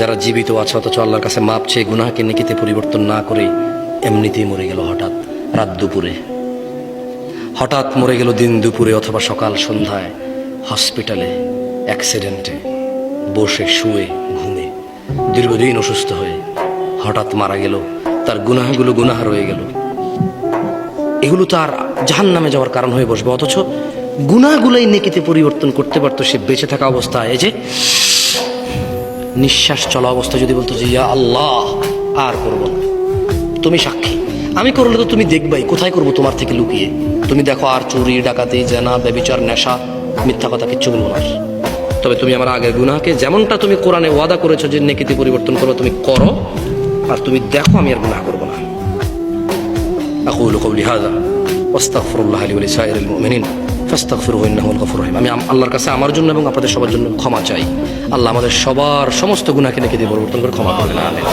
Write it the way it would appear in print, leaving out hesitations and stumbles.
যারা জীবিত আছে অথচ আল্লাহর কাছে মাপ চেয়ে গুনাহকে নেকিতে পরিবর্তন না করে এমনিতেই মরে গেল হঠাৎ রাত দুপুরে, হঠাৎ মরে গেল দিন দুপুরে অথবা সকাল সন্ধ্যায়, হসপিটালে অ্যাক্সিডেন্টে, বসে শুয়ে ঘুমে, দীর্ঘদিন অসুস্থ হয়ে হঠাৎ মারা গেল। তার গুনাহগুলো গুনাহ রয়ে গেল, এগুলো তার জাহান্নামে যাওয়ার কারণ হয়ে বসবে। অথচ গুনাহগুলোই নেকিতে পরিবর্তন করতে পারতো সে বেঁচে থাকা অবস্থায়। এই যে নিঃশ্বাস চলা অবস্থা যদি বলতো যে ইয়া আল্লাহ আর করবো না, তুমি সাক্ষী, আমি করলে তো তুমি দেখবাই, কোথায় করবো তোমার থেকে লুকিয়ে। তুমি দেখো আর চুরি ডাকাতি জেনা ব্যভিচার নেশা মিথ্যা কথা কিচ্ছু বলবো না। তবে তুমি আমার আগের গুনাহকে যেমনটা তুমি কোরআনে ওয়াদা করেছো যে নেকিতে পরিবর্তন করো, তুমি করো, আর তুমি দেখো আমি আর গুনাহ করবো না। আকুলু কওলি হাযা ওয়াস্তাগফিরুল্লাহ লি ওয়া লিসাইরিল মুমিনিন ফাস্তাগফিরুহু ইন্নাহু আল গফুরুর রহিম। আমি আল্লাহর কাছে আমার জন্য এবং আপনাদের সবার জন্য ক্ষমা চাই। আল্লাহ আমাদের সবার সমস্ত গুনাহকে নেকিতে পরিবর্তন করে ক্ষমা করবেন। আমিন।